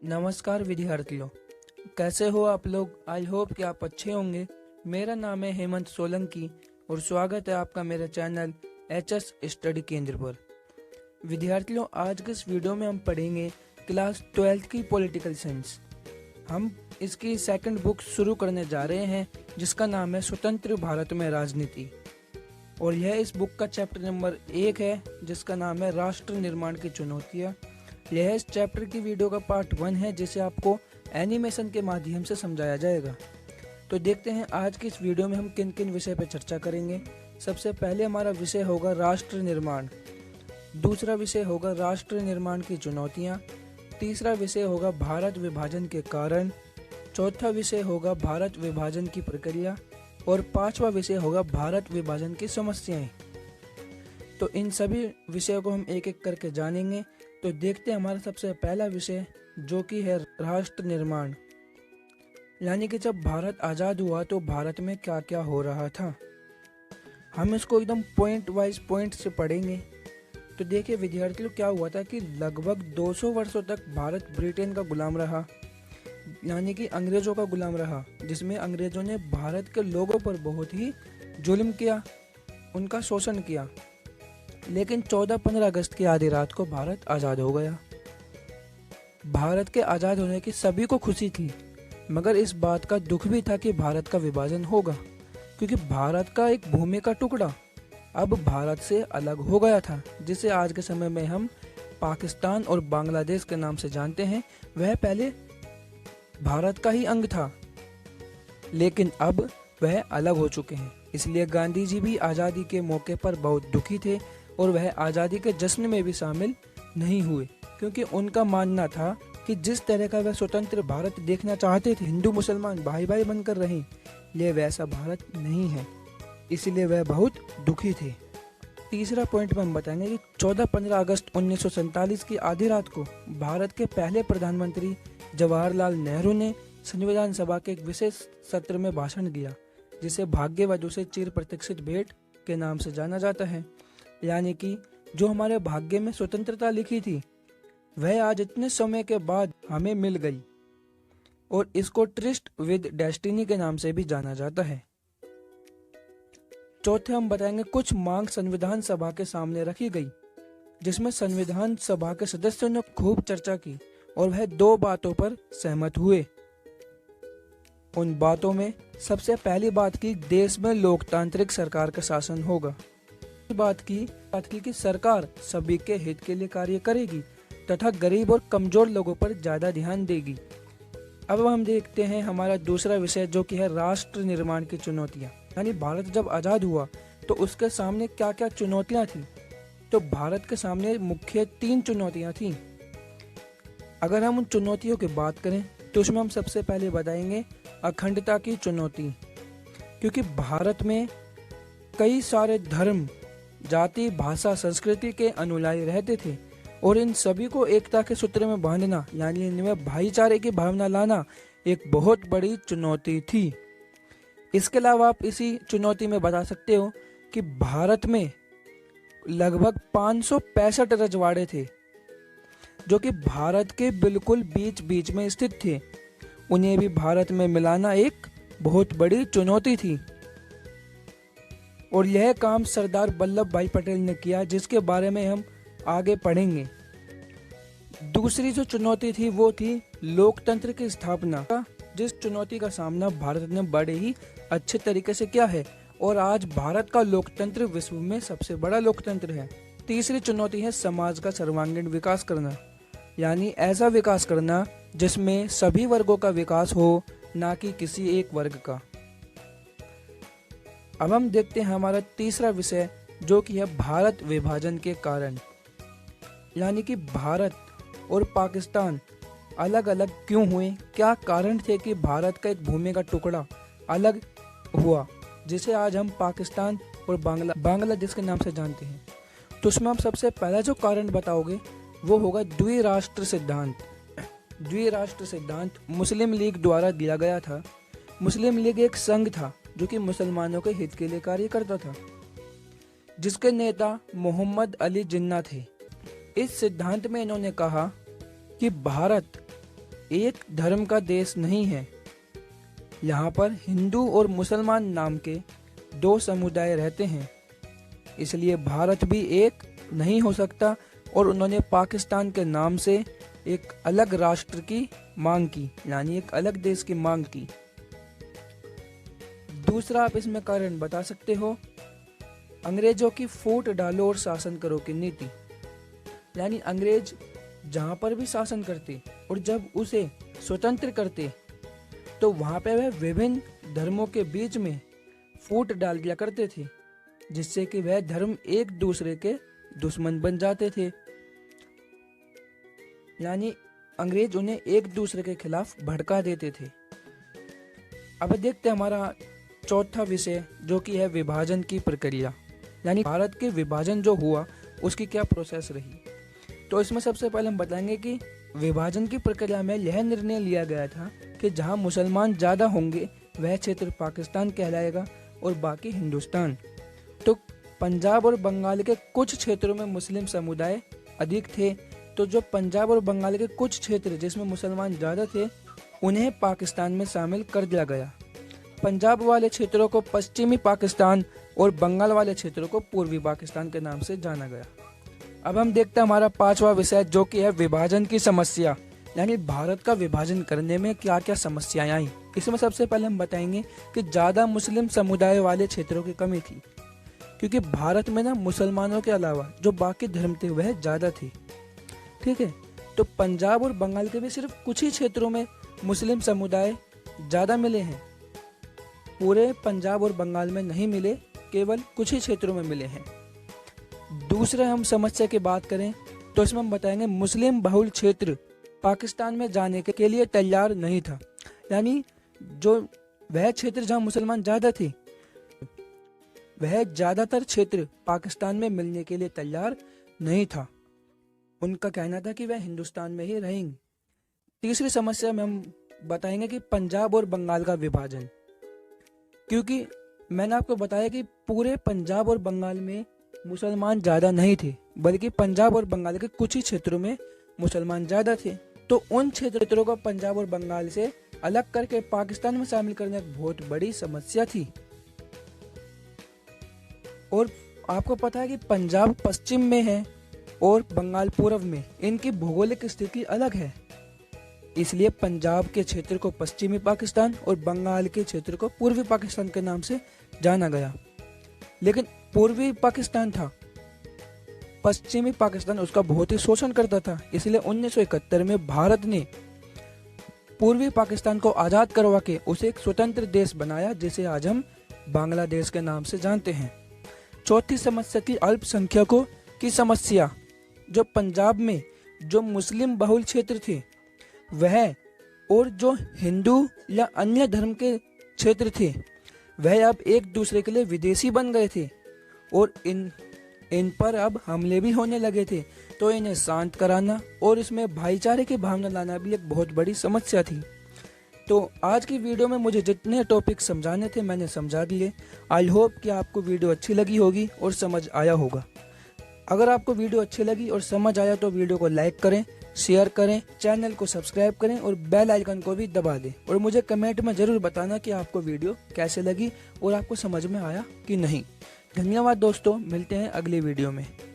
नमस्कार विद्यार्थियों, कैसे हो आप लोग। आई होप कि आप अच्छे होंगे। मेरा नाम है हेमंत सोलंकी और स्वागत है आपका मेरे चैनल एचएस स्टडी केंद्र पर। विद्यार्थियों, आज के इस वीडियो में हम पढ़ेंगे क्लास 12 की पॉलिटिकल साइंस। हम इसकी सेकंड बुक शुरू करने जा रहे हैं जिसका नाम है स्वतंत्र भारत में राजनीति, और यह इस बुक का चैप्टर नंबर 1 है जिसका नाम है राष्ट्र निर्माण की चुनौतियाँ। यह इस चैप्टर की वीडियो का पार्ट 1 है जिसे आपको एनिमेशन के माध्यम से समझाया जाएगा। तो देखते हैं आज की इस वीडियो में हम किन किन विषय पर चर्चा करेंगे। सबसे पहले हमारा विषय होगा राष्ट्र निर्माण, दूसरा विषय होगा राष्ट्र निर्माण की चुनौतियाँ, तीसरा विषय होगा भारत विभाजन के कारण, चौथा विषय होगा भारत विभाजन की प्रक्रिया और पांचवा विषय होगा भारत विभाजन की समस्याएं। तो इन सभी विषयों को हम एक एक करके जानेंगे। तो देखते हैं हमारा सबसे पहला विषय जो कि है राष्ट्र निर्माण, यानी कि जब भारत आज़ाद हुआ तो भारत में क्या क्या हो रहा था। हम इसको एकदम पॉइंट वाइज पॉइंट से पढ़ेंगे। तो देखिए विद्यार्थियों, क्या हुआ था कि लगभग 200 वर्षों तक भारत ब्रिटेन का गुलाम रहा, यानी कि अंग्रेजों का गुलाम रहा, जिसमें अंग्रेजों ने भारत के लोगों पर बहुत ही जुल्म किया, उनका शोषण किया। लेकिन 14-15 अगस्त की आधी रात को भारत आज़ाद हो गया। भारत के आज़ाद होने की सभी को खुशी थी, मगर इस बात का दुख भी था कि भारत का विभाजन होगा, क्योंकि भारत का एक भूमि का टुकड़ा अब भारत से अलग हो गया था, जिसे आज के समय में हम पाकिस्तान और बांग्लादेश के नाम से जानते हैं। वह पहले भारत का ही अंग था, लेकिन अब वह अलग हो चुके हैं। इसलिए गांधी जी भी आज़ादी के मौके पर बहुत दुखी थे और वह आज़ादी के जश्न में भी शामिल नहीं हुए, क्योंकि उनका मानना था कि जिस तरह का वह स्वतंत्र भारत देखना चाहते थे, हिंदू मुसलमान भाई भाई बनकर रहें, ये वैसा भारत नहीं है। इसलिए वह बहुत दुखी थे। तीसरा पॉइंट में हम बताएंगे कि 14-15 अगस्त 1947 की आधी रात को भारत के पहले प्रधानमंत्री जवाहरलाल नेहरू ने संविधान सभा के एक विशेष सत्र में भाषण दिया, जिसे भाग्यवधु से चिर प्रतीक्षित भेंट के नाम से जाना जाता है। यानी कि जो हमारे भाग्य में स्वतंत्रता लिखी थी वह आज इतने समय के बाद हमें मिल गई, और इसको ट्रिस्ट विद डेस्टिनी के नाम से भी जाना जाता है। चौथे हम बताएंगे कुछ मांग संविधान सभा के सामने रखी गई, जिसमें संविधान सभा के सदस्यों ने खूब चर्चा की और वह 2 बातों पर सहमत हुए। उन बातों में सबसे पहली बात की देश में लोकतांत्रिक सरकार का शासन होगा। बात की कि सरकार सभी के हित के लिए कार्य करेगी तथा गरीब और कमजोर लोगों पर ज्यादा ध्यान देगी। अब हम देखते हैं हमारा दूसरा विषय जो कि है राष्ट्र निर्माण की चुनौतियां, यानी भारत जब आजाद हुआ तो उसके सामने क्या क्या चुनौतियां थी। तो भारत के सामने मुख्य 3 चुनौतियां थी। अगर हम उन चुनौतियों की बात करें तो उसमें हम सबसे पहले बताएंगे अखंडता की चुनौती, क्योंकि भारत में कई सारे धर्म, जाति, भाषा, संस्कृति के अनुयायी रहते थे और इन सभी को एकता के सूत्र में बांधना, यानी इनमें भाईचारे की भावना लाना एक बहुत बड़ी चुनौती थी। इसके अलावा आप इसी चुनौती में बता सकते हो कि भारत में लगभग 565 रजवाड़े थे जो कि भारत के बिल्कुल बीच बीच में स्थित थे। उन्हें भी भारत में मिलाना एक बहुत बड़ी चुनौती थी, और यह काम सरदार वल्लभ भाई पटेल ने किया, जिसके बारे में हम आगे पढ़ेंगे। दूसरी जो चुनौती थी वो थी लोकतंत्र की स्थापना, जिस चुनौती का सामना भारत ने बड़े ही अच्छे तरीके से किया है और आज भारत का लोकतंत्र विश्व में सबसे बड़ा लोकतंत्र है। तीसरी चुनौती है समाज का सर्वांगीण विकास करना, यानी ऐसा विकास करना जिसमें सभी वर्गों का विकास हो, ना कि किसी एक वर्ग का। अब हम देखते हैं हमारा तीसरा विषय जो कि है भारत विभाजन के कारण, यानी कि भारत और पाकिस्तान अलग अलग क्यों हुए, क्या कारण थे कि भारत का एक भूमि का टुकड़ा अलग हुआ, जिसे आज हम पाकिस्तान और बांग्लादेश के नाम से जानते हैं। तो उसमें हम सबसे पहला जो कारण बताओगे वो होगा द्विराष्ट्र सिद्धांत। द्विराष्ट्र सिद्धांत मुस्लिम लीग द्वारा दिया गया था। मुस्लिम लीग एक संघ था जो कि मुसलमानों के हित के लिए कार्य करता था, जिसके नेता मोहम्मद अली जिन्ना थे। इस सिद्धांत में इन्होंने कहा कि भारत एक धर्म का देश नहीं है। यहाँ पर हिंदू और मुसलमान नाम के दो समुदाय रहते हैं, इसलिए भारत भी एक नहीं हो सकता और उन्होंने पाकिस्तान के नाम से एक अलग राष्ट्र की मांग की, यानी एक अलग देश की मांग की। दूसरा आप इसमें कारण बता सकते हो, अंग्रेजों की फूट डालो और शासन करो की नीति। यानी अंग्रेज जहाँ पर भी शासन करते और जब उसे स्वतंत्र करते तो वहाँ पे वह विभिन्न धर्मों के बीच में फूट डाल दिया करते थे, जिससे कि वह धर्म एक दूसरे के दुश्मन बन जाते थे। यानी अंग्रेज उन्हें एक दूसरे के खिलाफ भड़का देते थे। अब देखते हैं हमारा चौथा विषय, जो कि है विभाजन की प्रक्रिया। यानी भारत के विभाजन जो हुआ उसकी क्या प्रोसेस रही। तो इसमें सबसे पहले हम बताएंगे कि विभाजन की प्रक्रिया में यह निर्णय लिया गया था कि जहां मुसलमान ज़्यादा होंगे वह क्षेत्र पाकिस्तान कहलाएगा और बाकी हिंदुस्तान। तो पंजाब और बंगाल के कुछ क्षेत्रों में मुस्लिम समुदाय अधिक थे, तो जो पंजाब और बंगाल के कुछ क्षेत्र जिसमें मुसलमान ज़्यादा थे उन्हें पाकिस्तान में शामिल कर दिया गया। पंजाब वाले क्षेत्रों को पश्चिमी पाकिस्तान और बंगाल वाले क्षेत्रों को पूर्वी पाकिस्तान के नाम से जाना गया। अब हम देखते हैं हमारा पांचवा विषय, जो कि है विभाजन की समस्या। यानी भारत का विभाजन करने में क्या क्या समस्याएं आई। इसमें सबसे पहले हम बताएंगे कि ज़्यादा मुस्लिम समुदाय वाले क्षेत्रों की कमी थी, क्योंकि भारत में ना मुसलमानों के अलावा जो बाकी धर्म थे वह ज़्यादा थे। ठीक है, तो पंजाब और बंगाल के भी सिर्फ कुछ ही क्षेत्रों में मुस्लिम समुदाय ज़्यादा मिले हैं, पूरे पंजाब और बंगाल में नहीं मिले, केवल कुछ ही क्षेत्रों में मिले हैं। दूसरे हम समस्या की बात करें तो इसमें हम बताएंगे मुस्लिम बहुल क्षेत्र पाकिस्तान में जाने के लिए तैयार नहीं था। यानी जो वह क्षेत्र जहां मुसलमान ज़्यादा थे वह ज़्यादातर क्षेत्र पाकिस्तान में मिलने के लिए तैयार नहीं था। उनका कहना था कि वह हिंदुस्तान में ही रहेंगे। तीसरी समस्या में हम बताएंगे कि पंजाब और बंगाल का विभाजन, क्योंकि मैंने आपको बताया कि पूरे पंजाब और बंगाल में मुसलमान ज़्यादा नहीं थे, बल्कि पंजाब और बंगाल के कुछ ही क्षेत्रों में मुसलमान ज़्यादा थे। तो उन क्षेत्रों को पंजाब और बंगाल से अलग करके पाकिस्तान में शामिल करना एक बहुत बड़ी समस्या थी। और आपको पता है कि पंजाब पश्चिम में है और बंगाल पूर्व में, इनकी भौगोलिक स्थिति अलग है, इसलिए पंजाब के क्षेत्र को पश्चिमी पाकिस्तान और बंगाल के क्षेत्र को पूर्वी पाकिस्तान के नाम से जाना गया। लेकिन पूर्वी पाकिस्तान था, पश्चिमी पाकिस्तान उसका बहुत ही शोषण करता था, इसलिए 1971 में भारत ने पूर्वी पाकिस्तान को आज़ाद करवा के उसे एक स्वतंत्र देश बनाया, जिसे आज हम बांग्लादेश के नाम से जानते हैं। चौथी समस्या थी अल्पसंख्यकों की समस्या। जो पंजाब में जो मुस्लिम बहुल क्षेत्र थे वह और जो हिंदू या अन्य धर्म के क्षेत्र थे वह अब एक दूसरे के लिए विदेशी बन गए थे और इन पर अब हमले भी होने लगे थे। तो इन्हें शांत कराना और इसमें भाईचारे की भावना लाना भी एक बहुत बड़ी समस्या थी। तो आज की वीडियो में मुझे जितने टॉपिक समझाने थे मैंने समझा दिए। आई होप कि आपको वीडियो अच्छी लगी होगी और समझ आया होगा। अगर आपको वीडियो अच्छी लगी और समझ आया तो वीडियो को लाइक करें, शेयर करें, चैनल को सब्सक्राइब करें और बेल आइकन को भी दबा दें। और मुझे कमेंट में ज़रूर बताना कि आपको वीडियो कैसे लगी और आपको समझ में आया कि नहीं। धन्यवाद दोस्तों, मिलते हैं अगली वीडियो में।